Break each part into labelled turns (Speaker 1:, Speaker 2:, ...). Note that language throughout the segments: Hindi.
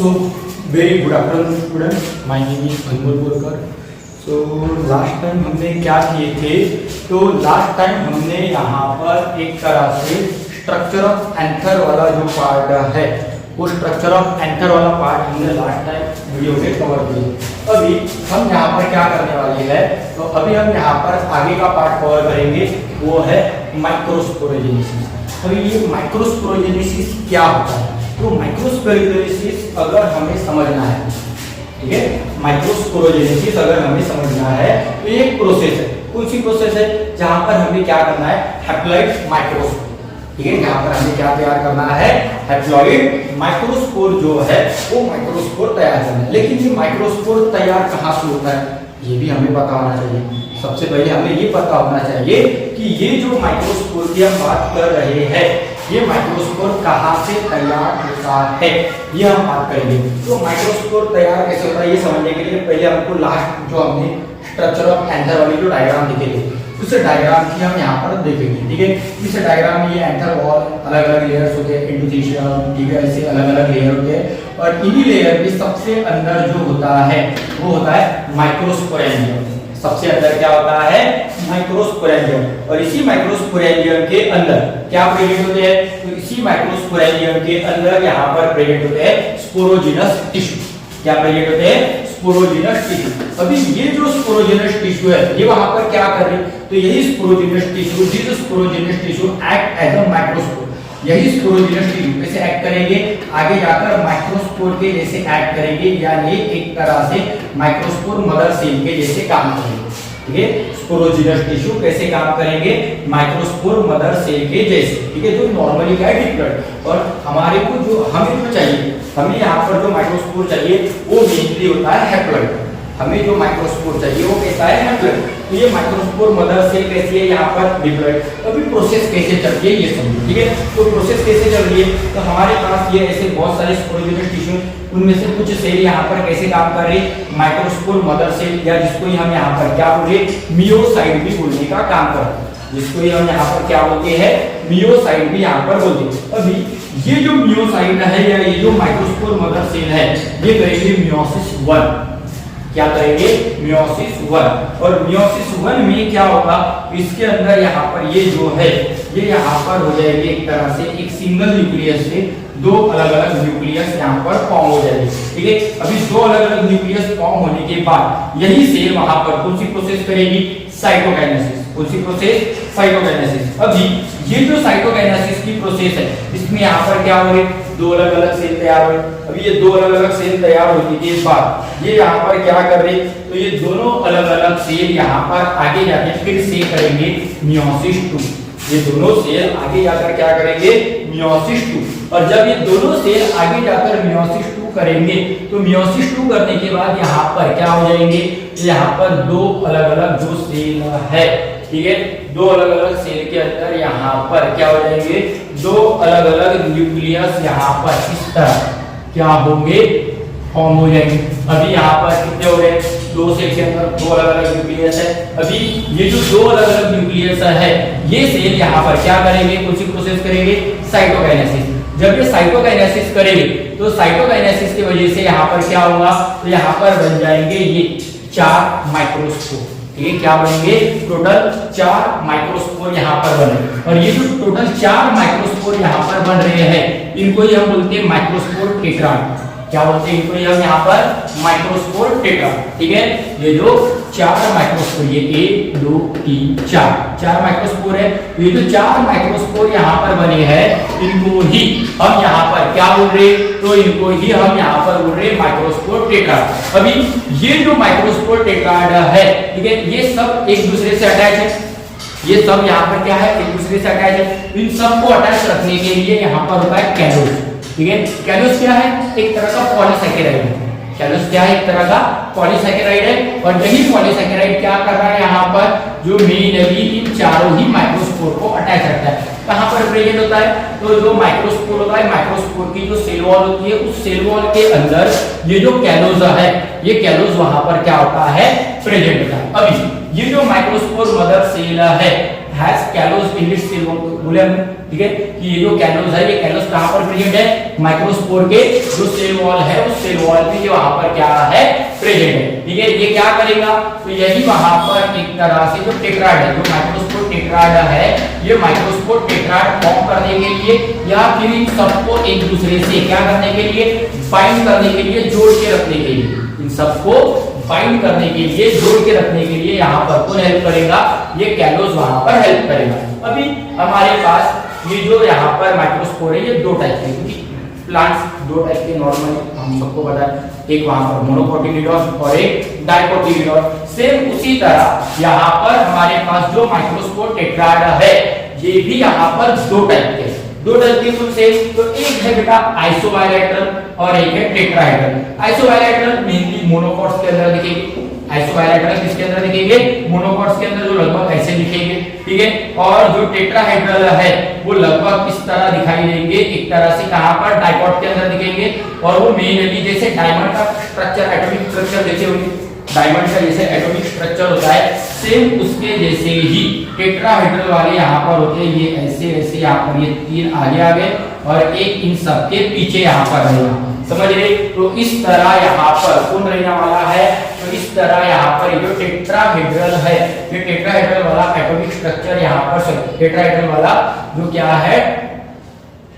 Speaker 1: So, very good afternoon students. My name is Anmol Borkar. So, last time हमने क्या किए थे? तो लास्ट टाइम हमने यहाँ पर एक तरह से स्ट्रक्चर ऑफ एंथर वाला जो पार्ट है, वो स्ट्रक्चर ऑफ एंथर वाला पार्ट हमने लास्ट टाइम वीडियो में कवर किया। अभी हम यहाँ पर क्या करने वाले हैं? तो अभी हम यहाँ पर आगे का पार्ट कवर करेंगे, वो है माइक्रोस्पोरोजेनेसिस। अभी ये माइक्रोस्पोरोजेनेसिस क्या होता है? तो माइक्रोस्पोरोजेनेसिस अगर हमें समझना है, ठीक है, माइक्रोस्पोरोजेनेसिस अगर हमें समझना है तो ये एक प्रोसेस है। कौन सी प्रोसेस है? जहां पर हमें क्या करना है, हैप्लॉइड माइक्रोस्पोर, ठीक है, जहां पर हमें क्या तैयार करना है, हैप्लॉइड माइक्रोस्पोर जो है वो माइक्रोस्पोर तैयार करना है। लेकिन ये माइक्रोस्पोर तैयार कहाँ से होता है, ये भी हमें पता होना चाहिए। सबसे पहले हमें ये पता होना चाहिए कि ये जो माइक्रोस्पोर की हम बात कर रहे हैं, ये माइक्रोस्पोर कहाँ से तैयार होता है, ये हम बात करेंगे। तो माइक्रोस्पोर तैयार कैसे होता है ये समझने के लिए पहले हमको लास्ट जो हमने स्ट्रक्चर ऑफ एंथर वाली जो डायग्राम दिखे थे, उस डायग्राम की हम यहाँ पर देखेंगे, ठीक है। इस डायग्राम में ये एंथर वॉल अलग अलग लेयर्स होते हैं, एंडोथेलियम, ठीक है, ऐसे अलग अलग लेयर होते हैं। और इन्हीं लेयर में सबसे अंदर जो होता है वो होता है माइक्रोस्पोरेंजियम। सबसे अंदर क्या होता है, माइक्रोस्पोरेंजियम। और इसी माइक्रोस्पोरेंजियम के अंदर क्या प्रेजेंट होते हैं? तो इसी माइक्रोस्पोरेंजियम के अंदर यहाँ पर प्रेजेंट होते हैं स्पोरोजिनस टिश्यू। क्या प्रेजेंट होते हैं? Sporogenous tissue. अभी ये जो स्पोरोजिनस टिश्यू है ये वहां पर क्या कर रही है? तो यही sporogenous tissue, this sporogenous tissue act as a microspore. यही स्पोरोजिनस टिश्यू कैसे एक्ट करेंगे, आगे जाकर माइक्रोस्पोर के जैसे एक्ट करेंगे, यानी एक तरह से माइक्रोस्पोर मदर सेल के जैसे काम करेंगे, ठीक है। स्पोरोजिनस टिश्यू कैसे काम करेंगे, माइक्रोस्पोर मदर सेल के जैसे, ठीक है, जो नॉर्मली क्या है डिप्लॉइड। और हमारे को जो हमें जो चाहिए, हमें यहाँ पर जो माइक्रोस्पोर चाहिए वो मेनली होता है हैप्लॉइड। हमें जो माइक्रोस्पोर चाहिए वो कैसा है, हैप्लॉइड। तो ये माइक्रोस्पोर मदर सेल कैसी है, यहाँ पर डिप्लॉइड। अभी प्रोसेस कैसे चल रही है ये समझिए, ठीक है। तो प्रोसेस कैसे चल रही है, तो हमारे पास ये ऐसे बहुत सारे स्पोरोजिनस टिश्यू, उनमें से कुछ सेल यहाँ पर कैसे काम कर रही है, माइक्रोस्पोर मदर सेल, या जिसको हम यहाँ पर क्या बोल रहे हैं, मियोसाइट भी बोलने का काम कर रहे हैं, जिसको हम यहाँ पर क्या बोलते हैं, मियोसाइट भी यहाँ पर बोलते हैं। अभी ये जो मियोसाइट है या ये जो माइक्रोस्पोर मदर सेल है, ये करेंगे मियोसिस 1। क्या करेंगे, मियोसिस 1। और मियोसिस 1 में क्या होगा, इसके अंदर यहाँ पर ये जो है ये यहाँ पर हो जाएगी एक तरह से एक सिंगल न्यूक्लियस से दो अलग अलग न्यूक्लियस यहाँ पर फॉर्म हो जाएगी, ठीक है। अभी दो अलग अलग न्यूक्लियस फॉर्म होने के बाद यही सेल वहां पर कौन सी प्रोसेस करेगी, साइटोकाइनेसिस। कौन सी प्रोसेस, साइटोकाइनेसिस। अभी ये जो साइटोकाइनेसिस की प्रोसेस है, इसमें यहाँ पर क्या हो रही है, दो अलग अलग सेल तैयार हुए। अभी ये दो अलग अलग सेल तैयार होने के बाद ये यहाँ पर क्या कर रहे, तो ये दोनों अलग अलग सेल यहाँ पर आगे जाके फिर से करेंगे मियोसिस 2। ये दोनों सेल आगे जाकर क्या करेंगे, मियोसिस 2। और जब ये दोनों सेल आगे जाकर मियोसिस 2 करेंगे तो मियोसिस 2 करने के बाद यहाँ पर क्या हो जाएंगे, यहाँ पर दो अलग अलग जो सेल है, ठीक है, दो अलग अलग सेल के अंदर यहाँ पर क्या हो जाएंगे, दो अलग अलग न्यूक्लियस यहाँ पर इस तरह क्या होंगे, फॉर्म हो जाएंगे। अभी यहाँ पर कितने हो गए, दो सेल के अंदर दो अलग अलग न्यूक्लियस है। अभी ये जो दो अलग अलग न्यूक्लियस है ये सेल यहाँ पर क्या करेंगे, कौन सी प्रोसेस करेंगे, साइटोकाइनेसिस। जब ये साइटोकाइनेसिस करेंगे तो साइटोकाइनेसिस की वजह से यहाँ पर क्या होगा, तो यहाँ पर बन जाएंगे ये 4 माइक्रोस्पोर, ठीक है। क्या बनेंगे, टोटल 4 माइक्रोस्पोर यहाँ पर बने। और ये जो टोटल 4 माइक्रोस्पोर यहाँ पर बन रहे हैं, इनको ही हम बोलते हैं माइक्रोस्पोर टेट्राड। क्या बोलते हैं, इनको ही हम यहाँ पर माइक्रोस्पोर टेट्राड, ठीक है। ये जो 4 माइक्रोस्पोर, ये 1 2 3 4 माइक्रोस्पोर है। ये जो 4 माइक्रोस्पोर यहाँ पर बने हैं, इनको ही हम यहाँ पर क्या बोल रहे, तो इनको ही हम यहाँ पर बोल रहे हैं माइक्रोस्पोर टेट्राड। अभी ये जो माइक्रोस्पोर टेट्राड है, ठीक है, ये सब एक दूसरे से अटैच है। ये सब यहाँ पर क्या है, एक दूसरे से अटैच है। इन सबको अटैच रखने के लिए यहाँ पर होता है कैलोस, ठीक है। कैलोस क्या है, एक तरह का पॉलीसैकेराइड है। कैलोस क्या है, एक तरह का पॉलीसैकेराइड है। और यही पॉलीसैकेराइड क्या कर रहा है, यहाँ पर जो मेनली इन चारों ही माइक्रोस्पोर को अटैच रखता है। कहाँ पर प्रेजेंट होता है, तो जो माइक्रोस्पोर होता है, माइक्रोस्पोर की जो सेल वॉल होती है, उस सेल वॉल के अंदर ये जो कैलोस है, ये कैलोस वहां पर क्या होता है, प्रेजेंट होता है। अभी ये जो माइक्रोस्पोर मदर सेल है has callose in its cell wall, बोले हमने, ठीक है, कि ये जो कैलोज है, ये कैलोज कहां पर प्रेजेंट है, माइक्रोस्पोर के जो सेल वॉल है उस सेल वॉल पे ये वहां पर क्या है, प्रेजेंट है, ठीक है। ये क्या करेगा, तो यही वहां पर एक तरह से जो टेट्राड है, जो माइक्रोस्पोर टेट्राड है, ये माइक्रोस्पोर टेट्राड फॉर्म करने के लिए या फिर इन सबको एक दूसरे से क्या करने के लिए, बाइंड करने के लिए, जोड़ के रखने के लिए, इन सबको बाइंड करने के लिए, जोड़ के रखने के लिए यहाँ पर कौन हेल्प करेगा, ये कैलोज वहां पर हेल्प करेगा। अभी हमारे पास ये जो यहाँ पर माइक्रोस्पोर है, ये दो टाइप के, क्योंकि प्लांट्स दो टाइप के नॉर्मली हम सबको पता है, एक वहां पर मोनोकोटिलिडोन और एक डाइकोटिलिडोन। सेम उसी तरह यहाँ पर हमारे पास जो माइक्रोस्पोर टेट्राड है, ये भी यहाँ पर दो टाइप के, दो टाइप के कौन से, तो एक है बेटा आइसोबायलैटरल और एक है टेट्राहेड्रल। आइसोबायलैटरल मेनली मोनोकॉट्स के अंदर दिखेगी, आइसोबायलैटरल किसके अंदर दिखेंगे, मोनोकॉट्स के अंदर, जो लगभग ऐसे दिखेंगे, ठीक है। और जो टेट्राहेड्रल है वो लगभग इस तरह दिखाई देंगे, एक तरह से कहां पर, डाइकॉट के अंदर दिखेंगे, और वो मेनली जैसे डायमंड का स्ट्रक्चर, एटॉमिक स्ट्रक्चर जैसे होगी, डायमंड का जैसे एटॉमिक स्ट्रक्चर होता है, सेम उसके जैसे ही टेट्राहेड्रल वाले यहाँ पर होते हैं, ये ऐसे ऐसे यहाँ पर ये तीन आगे आ गए और एक इन सब के पीछे यहाँ पर रहेगा, समझ रहे। तो इस तरह यहाँ पर कौन रहने वाला है, तो इस तरह यहाँ पर जो टेट्राहेड्रल है, ये टेट्राहेड्रल वाला एटॉमिक स्ट्रक्चर यहाँ पर, टेट्राहेड्रल वाला जो क्या है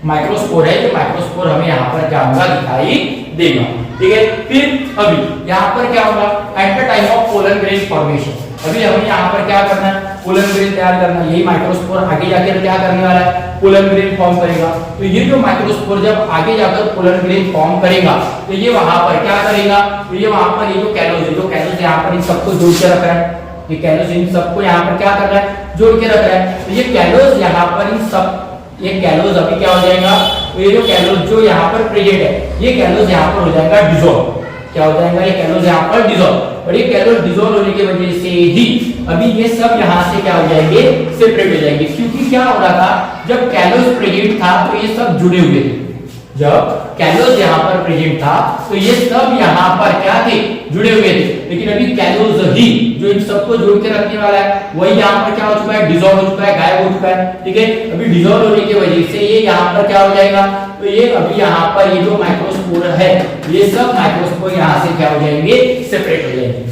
Speaker 1: माइक्रोस्पोर है, ये माइक्रोस्पोर हमें यहाँ पर क्या होगा, दिखाई देगा, ठीक है। फिर अभी यहाँ पर क्या होगा, at the time of pollen grain formation, अभी हमें यहाँ पर क्या करना है, पोलन ग्रेन तैयार करना है। यही माइक्रोस्पोर आगे जाकर क्या करने वाला है, पोलन ग्रेन फॉर्म करेगा। तो ये जो माइक्रोस्पोर जब आगे जाकर पोलन ग्रेन फॉर्म करेगा, तो ये वहां पर क्या करेगा, तो ये वहां पर ये जो कैलोज है, जो कैलोज यहाँ पर इन सबको जोड़ के रख रहा है, ये कैलोज इन सबको यहाँ पर क्या कर रहा है, जोड़ के रख रहा है। तो ये कैलोज यहाँ पर इन सब, ये कैलोज अभी क्या हो जाएगा, तो ये जो कैलोज जो यहाँ पर प्रेजेंट है, ये कैलोज यहाँ पर हो जाएगा डिसॉल्व, क्या हो जाएगा, ये कैलोज यहाँ पर डिसॉल्व, और ये कैलोज डिसॉल्व होने की वजह से ही अभी ये सब यहाँ से क्या हो जाएंगे, सेपरेट हो जाएंगे। क्योंकि क्या हो रहा था, जब कैलोज प्रेजेंट था तो ये सब जुड़े हुए थे, जब कैलोज यहाँ पर प्रेजेंट था तो ये सब यहाँ पर क्या थे, जुड़े हुए थे। लेकिन अभी कैलोज ही जो इन सबको जोड़ के रखने वाला है, वही यहाँ पर क्या हो चुका है, डिसॉल्व हो चुका है, गायब हो चुका है, ठीक है। अभी डिसॉल्व होने की वजह से ये यहाँ पर क्या हो जाएगा, तो ये अभी यहाँ पर ये जो माइक्रोस्पोर है, ये सब माइक्रोस्पोर यहाँ से क्या हो जाएंगे, सेपरेट हो जाएंगे,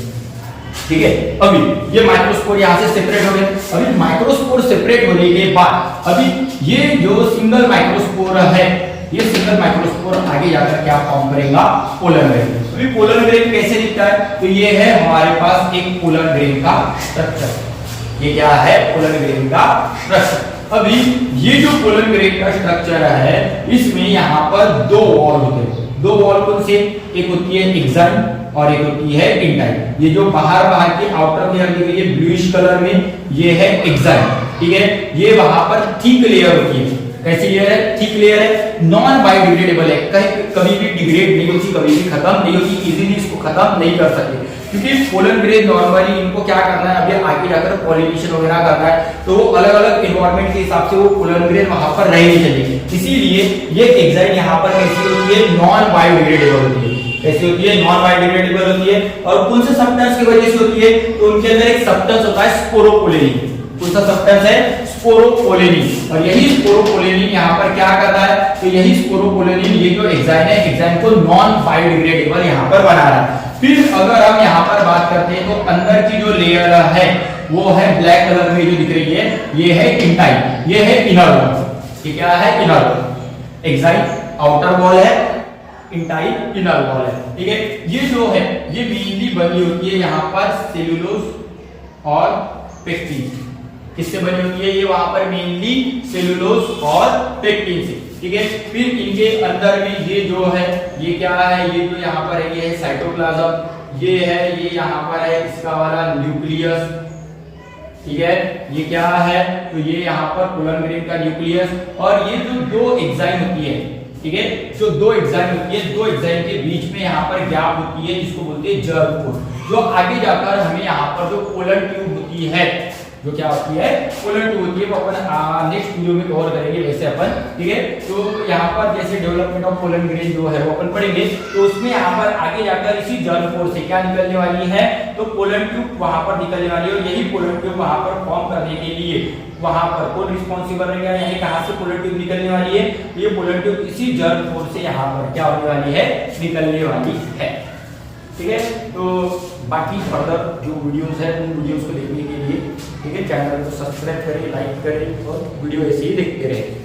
Speaker 1: ठीक है। अभी ये माइक्रोस्पोर यहाँ से सेपरेट हो गए। अभी माइक्रोस्पोर सेपरेट होने के बाद अभी ये जो सिंगल माइक्रोस्पोर है, ये सिंगल माइक्रोस्पोर आगे जाकर क्या फॉर्म करेगा, पोलन ग्रेन। अभी पोलन ग्रेन कैसे दिखता है, तो ये है हमारे पास एक पोलन ग्रेन का स्ट्रक्चर, ये क्या है, पोलन ग्रेन का स्ट्रक्चर। अभी ये जो पोलन ग्रेन का स्ट्रक्चर है, इसमें यहाँ पर दो वॉल होते हैं, दो वॉल कौन से, एक होती है एक्साइन और एक होती है इंटाइन। ये जो बाहर की आउटर लेयर दी गई है ब्लूइश कलर में, ये है एक्साइन, ठीक है। ये वहां पर थिक लेयर होती है, कैसी लेयर है, थिक लेयर है, नॉन बायोडिग्रेडेबल है, कभी भी डिग्रेड नहीं होती, कभी भी खत्म नहीं होती, इजीली इसको खत्म नहीं कर सकते। क्योंकि पोलन ग्रेन नॉर्मली इनको क्या करना है, अभी आगे जाकर पॉलिनेशन वगैरह करना है, तो अलग अलग एनवायरनमेंट के हिसाब से वो पोलन ग्रेन वहां पर रहनी चाहिए। इसीलिए ये एक्साइन यहाँ पर कैसी होती है, नॉन बायोडिग्रेडेबल होती है, कैसी होती है, नॉन बायोडिग्रेडेबल होती है। और कौन से सब्सटेंस की वजह से होती है, तो उनके अंदर एक सब्सटेंस होता है स्पोरोपोलेनिन, कौन सा सब्सटेंस है, स्पोरोपोलेनिन। और यही स्पोरोपोलेनिन यहाँ पर क्या कर रहा है, तो यही स्पोरोपोलेनिन ये जो एक्साइन है, एक्साइन को नॉन बायोडिग्रेडेबल यहाँ पर बना रहा है। फिर अगर हम यहाँ पर बात करते हैं, तो अंदर की जो लेयर है वो है ब्लैक कलर में जो दिख रही है, ये है इंटाइन, ये है इनर वॉल। ये क्या है, inner wall. Exine outer wall है, इंटाइन इनर वॉल है, ठीक है। ये जो है ये मेनली बनी होती है यहाँ पर सेलुलोज और पेक्टिन, किससे बनी होती है, ये वहां पर मेनली सेलुलोज और पेक्टिन से, ठीक है। फिर इनके अंदर में ये जो है, ये क्या है, ये जो यहाँ पर है, ये है साइटोप्लाज्म, ये है, ये यहाँ पर है इसका वाला न्यूक्लियस, ठीक है। ये क्या है, तो ये यहाँ पर पोलन ग्रेन का न्यूक्लियस। और ये जो दो एक्साइन होती है, ठीक है, जो दो एक्साइन होती है, दो एक्साइन के बीच में यहाँ पर गैप होती है, जिसको बोलते हैं जर्म कोड, जो आगे जाकर हमें यहाँ पर जो पोलन ट्यूब होती है, जो क्या होती है पोलर ट्यूब होती है, वो अपन नेक्स्ट वीडियो में कवर करेंगे वैसे अपन, ठीक है। तो यहाँ पर जैसे डेवलपमेंट ऑफ पोलन ग्रेन जो है वो अपन पढ़ेंगे, तो उसमें यहाँ पर आगे जाकर इसी जर्म पोर से क्या निकलने वाली है, तो पोलन ट्यूब वहां पर निकलने वाली है, और यही पोलन ट्यूब वहां पर फॉर्म करने के लिए वहां पर कौन रिस्पॉन्सिबल रहेगा, यानी कहां से पोलन ट्यूब निकलने वाली है, ये पोलन ट्यूब इसी जर्म पोर से यहाँ पर क्या होने वाली है, निकलने वाली है, ठीक है। तो बाकी फर्दर जो वीडियोस है उन वीडियोस को देखने के लिए, ठीक है, चैनल को सब्सक्राइब करें, लाइक करें और वीडियो ऐसे ही देखते रहें।